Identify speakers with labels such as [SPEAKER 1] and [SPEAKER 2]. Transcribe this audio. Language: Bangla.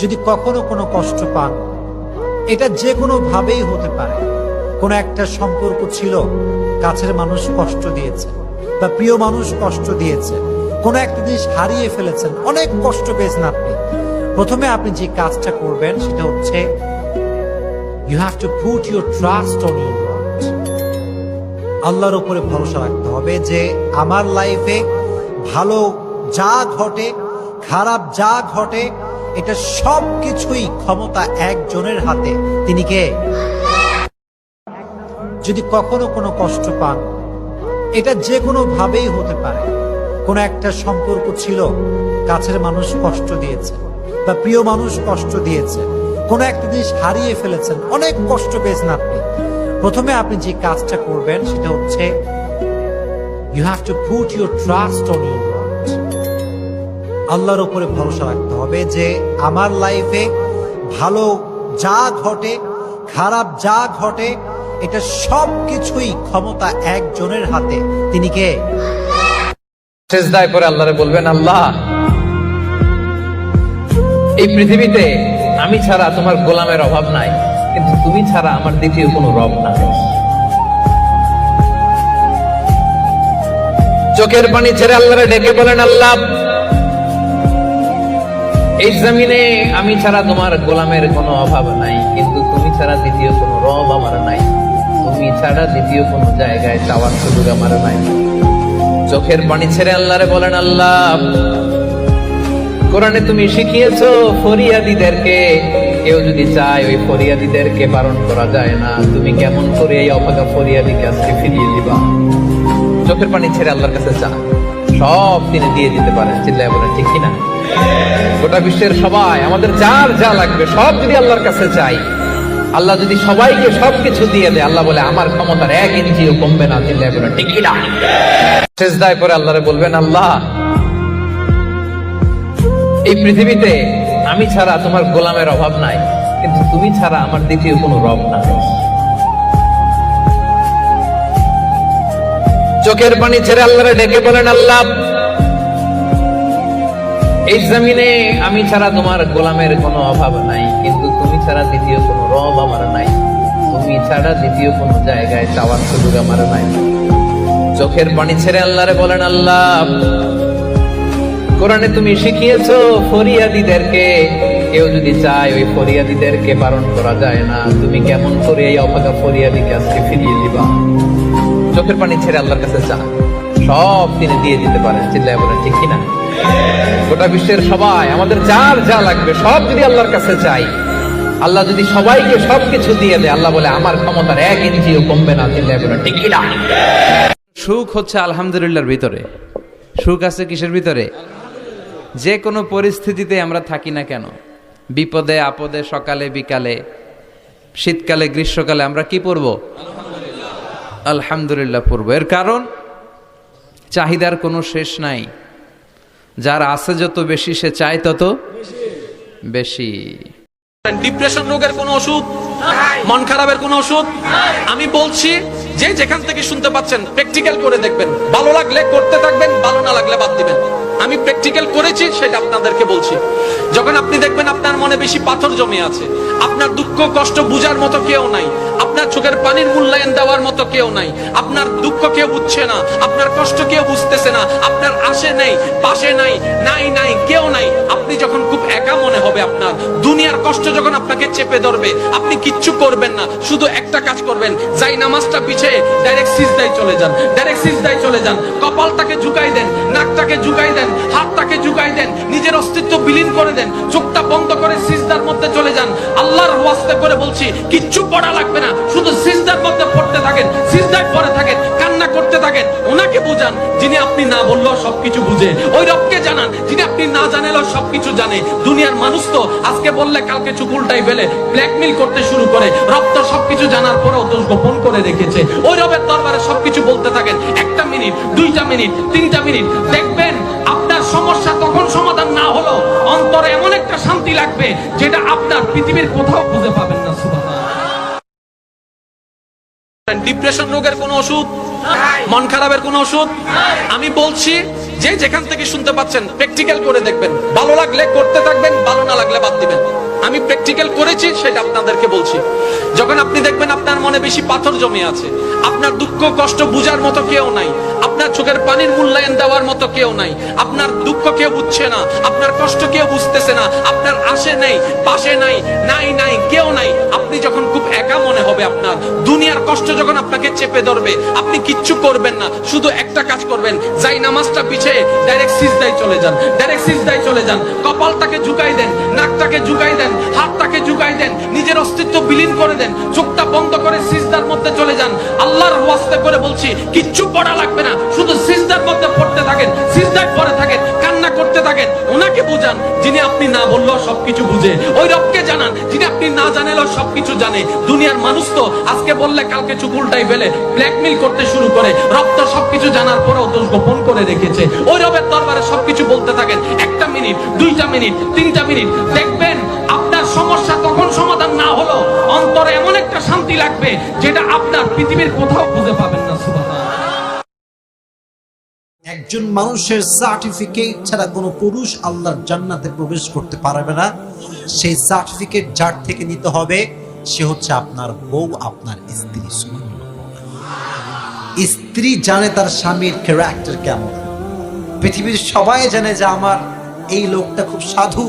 [SPEAKER 1] যদি কখনো কোনো কষ্ট পান, এটা যে কোনো ভাবেই হতে পারে। কোনো একটা সম্পর্ক ছিল, কাছের মানুষ কষ্ট দিয়েছে বা প্রিয় মানুষ কষ্ট দিয়েছে, কোনো একটা জিনিস হারিয়ে ফেলেছেন, অনেক কষ্ট পেয়েছেন আপনি। প্রথমে আপনি যে কাজটা করবেন সেটা হচ্ছে you have to put your trust on your lord. আল্লাহর উপরে ভরসা রাখতে হবে যে আমার লাইফে ভালো যা ঘটে, খারাপ যা ঘটে, এটা সব কিছুই ক্ষমতা একজনের হাতে। তিনি কে? যদি কখনো কোনো কষ্ট পান, এটা যে কোনো ভাবেই হতে পারে। কোনো একটা সম্পর্ক ছিল, কাছের মানুষ কষ্ট দিয়েছে বা প্রিয় মানুষ কষ্ট দিয়েছে, কোনো একটা জিনিস হারিয়ে ফেলেছেন, অনেক কষ্ট পেয়েছেন আপনি। প্রথমে আপনি যে কাজটা করবেন সেটা হচ্ছে you have to put your trust on your lord. আল্লাহর উপরে ভরসা রাখতে হবে যে আমার লাইফে ভালো যা ঘটে, খারাপ যা ঘটে, এটা সব কিছুই ক্ষমতা একজনের হাতে। তিনি কে?
[SPEAKER 2] সিজদায় পড়ে আল্লাহরে বলবেন, আল্লাহ, এই পৃথিবীতে আমি ছাড়া তোমার গোলামের অভাব নাই, কিন্তু তুমি ছাড়া আমার দ্বিতীয় কোনো রব নাই। চোখের পানি ছেড়ে আল্লাহরে ডেকে বলেন, আল্লাহ, এই জমিনে আমি ছাড়া তোমার গোলামের কোনো অভাব নাই, কিন্তু তুমি ছাড়া দ্বিতীয় কোনো রব আমার নাই। তুমি ছাড়া দ্বিতীয় কোনো জায়গায় চাওয়ার সুযোগ আমার নাই। চোখের পানি ছেড়ে আল্লাহরে বলেন, আল্লাহ, কোরআনে তুমি শিখিয়েছো ফরিয়াদীদেরকে কেউ যদি চায় ওই ফরিয়াদীদেরকে বারণ করা যায় না। তুমি কেমন করে এই অভাগা ফরিয়াদীকে আজকে ফিরিয়ে দিবা? চোখের পানি ছেড়ে আল্লাহর কাছে চা, সব তিনি দিয়ে দিতে পারেন। চিল্লায় বলেন ঠিক কিনা? গোটা বিশ্বের সবাই, আমাদের যার যা লাগবে সব যদি আল্লাহর কাছে চাই, আল্লাহ যদি সবাইকে সবকিছু দিয়ে দেয়, আল্লাহ বলে আমার ক্ষমতার 1 ইঞ্চিও কমবে না। চিল্লায় বলেন ঠিক কিনা? সিজদায় পড়ে আল্লাহরে বলবেন, আল্লাহ, এই পৃথিবীতে আমি ছাড়া তোমার গোলামের অভাব নাই, কিন্তু তুমি ছাড়া আমার দ্বিতীয় কোনো রব নাই। চোখের পানি ছেড়ে আল্লাহরে ডেকে বলেন, আল্লাহ, এই জমিনে আমি ছাড়া তোমার গোলামের কোনো অভাব নাই, কিন্তু তুমি ছাড়া দ্বিতীয় কোনো রব আমার নাই। তুমি ছাড়া দ্বিতীয় কোনো জায়গায় চাওয়ার সুযোগ আমার নাই। চোখের পানি ছেড়ে আল্লাহরে বলেন, আল্লাহ, কোরআনে তুমি শিখিয়েছো ফরিয়াদীদেরকে কেউ যদি চায় ওই ফরিয়াদীদেরকে বারণ করা যায় না। তুমি কেমন করে এই অভাগা ফরিয়াদীকে আজকে ফিরিয়ে দিবা? চোখের পানি ছেড়ে আল্লাহর কাছে চা, সব তিনি দিয়ে দিতে পারেন। চিল্লায় বলেন ঠিক কিনা? গোটা বিশ্বের সবাই, আমাদের যার যা লাগবে সব যদি আল্লাহর কাছে চাই, আল্লাহ যদি সবাইকে সবকিছু দিয়ে দেয়, আল্লাহ বলে আমার ক্ষমতার 1 ইঞ্চিও কমবে না। চিল্লায় বলেন ঠিক কিনা?
[SPEAKER 3] সুখ হচ্ছে আলহামদুলিল্লাহর ভিতরে। সুখ আছে কিসের ভিতরে? যে কোনো পরিস্থিতিতে আমরা থাকি না কেন, বিপদে আপদে, সকালে বিকালে, শীতকালে গ্রীষ্মকালে আমরা কি পড়ব? আলহামদুলিল্লাহ পড়ব। এর কারণ চাহিদার কোনো শেষ নাই। যার আছে যত বেশি, সে চায় তত বেশি।
[SPEAKER 4] ডিপ্রেশন রোগের কোনো ওষুধ, মন খারাপের কোনো ওষুধ আমি বলছি যে যেখান থেকে শুনতে পাচ্ছেন প্র্যাকটিক্যাল করে দেখবেন। ভালো লাগলে করতে থাকবেন, ভালো না লাগলে বাদ দিবেন। আমি প্র্যাকটিক্যাল করেছি, সেটা আপনাদেরকে বলছি। যখন আপনি দেখবেন আপনার মনে বেশি পাথর জমে আছে, আপনার দুঃখ কষ্ট বুঝার মতো কেউ নাই, আপনার চোখের পানির মূল্যায়ন দেওয়ার মতো কেউ নাই, আপনার দুঃখ কেউ বুঝছে না, আপনার কষ্ট কেউ বুঝতেছে না, আপনার আশে নেই, পাশে নাই, নাই নাই কেউ নাই, আপনি যখন খুব একা মনে হবে, আপনার দুনিয়ার কষ্ট যখন আপনাকে চেপে ধরবে, আপনি কিচ্ছু করবেন না, শুধু একটা কাজ করবেন, যাই নামাজটা পিছিয়ে ডাইরেক্ট সিজদায় চলে যান, ডাইরেক্ট সিজদায় চলে যান। কপালটাকে ঝুঁকাই দেন, নাকটাকে ঝুঁকাই দেন, হাতটাকে ঝুঁকাই দেন, নিজের অস্তিত্ব বিলীন করে দেন, চোখটা বন্ধ করে সিজদার মধ্যে চলে যান। আল্লাহর ওয়াস্তে করে বলছি, কিচ্ছু পড়া লাগবে না, শুধু সিজদার মধ্যে পড়তে থাকেন, সিজদায় পড়ে থাকেন, কান্না করতে থাকেন। ওনাকে বুঝান যিনি আপনি না বললেও সবকিছু বুঝে, ওই রবকে জানান যিনি আপনি না জানালেও সবকিছু জানে। দুনিয়ার মানুষ তো আজকে বললে কালকে চুপ উল্টাই ফেলে, ব্ল্যাকমেইল করতে শুরু করে। রব তো সবকিছু জানার পরেও দোষ গোপন করে রেখেছে। ওই রবের দরবারে সবকিছু বলতে থাকেন, 1টা মিনিট, 2টা মিনিট, 3টা মিনিট, দেখবেন আপনার সমস্যা তখন সমাধান না হলো অন্তরে এমন একটা শান্তি লাগবে যেটা আপনার পৃথিবীর কোথাও খুঁজে পাবেন না। সুবহানাল্লাহ। ডিপ্রেশন রোগের কোনো ওষুধ, মন খারাপের কোনো ওষুধ আমি বলছি যে যেখান থেকে শুনতে পাচ্ছেন প্র্যাকটিক্যাল করে দেখবেন, ভালো লাগলে করতে থাকবেন, ভালো না লাগলে বাদ দিবেন। আমি প্র্যাকটিক্যাল করেছি, সেটা আপনাদেরকে বলছি। যখন আপনি দেখবেন আপনার মনে বেশি পাথর জমে আছে, আপনার দুঃখ কষ্ট বুঝার মতো কেউ নাই, আপনার চোখের পানির মূল্যায়ন দেওয়ার মতো কেউ নাই, আপনার দুঃখ কেউ বুঝছে না, আপনার কষ্ট কেউ বুঝতেছে না, আপনার আশে নেই, পাশে নাই, নাই কেউ নাই, আপনি যখন খুব একা মনে হবে, আপনার দুনিয়ার কষ্ট যখন আপনাকে চেপে ধরবে, আপনি কিচ্ছু করবেন না, শুধু একটা কাজ করবেন, যাই নামাজটা পিছিয়ে ডাইরেক্ট সিজদায় চলে যান, ডাইরেক্ট সিজদায় চলে যান, কপালটাকে ঝুঁকাই দেন, নাকটাকে ঝুঁকাই দেন, হাতটাকে ঝুঁকাই দেন, নিজের অস্তিত্ব বিলীন করে দেন, চোখটা বন্ধ করে সিজদার মধ্যে চলে যান। আল্লাহর ওয়াস্তে করে বলছি, কিচ্ছু পড়া লাগবে না, শুধু সিজদার মধ্যে পড়তে থাকেন, সিজদায় পড়ে থাকেন, কান্না করতে থাকেন। ওনাকে বুঝান যিনি আপনি না বললেও সবকিছু বুঝে, ওই রবকে জানান যিনি আপনি না জানালেও সবকিছু জানে। দুনিয়ার মানুষ তো আজকে বললে কালকে চুপ উল্টাই ফেলে, ব্ল্যাকমেইল করতে শুরু করে। রব তো সবকিছু জানার পরেও দোষ গোপন করে রেখেছে। ওই রবের দরবারে সবকিছু বলতে থাকেন, 1 মিনিট, 2 মিনিট, 3 মিনিট, দেখবেন আপনার সমস্যা তখন সমাধান না হলো অন্তরে এমন একটা শান্তি লাগবে যেটা আপনার পৃথিবীর কোথাও খুঁজে পাবেন না। সুবহানাল্লাহ।
[SPEAKER 1] একজন মানুষের সার্টিফিকেট ছাড়া কোনো পুরুষ আল্লাহর জান্নাতে প্রবেশ করতে পারবে না। সেই সার্টিফিকেট যার থেকে নিতে হবে সে হচ্ছে আপনার বউ, আপনার স্ত্রী। স্ত্রী জানে তার স্বামীর ক্যারেক্টার কেমন। পৃথিবীর সবাই জানে যে আমার এই লোকটা খুব সাধু,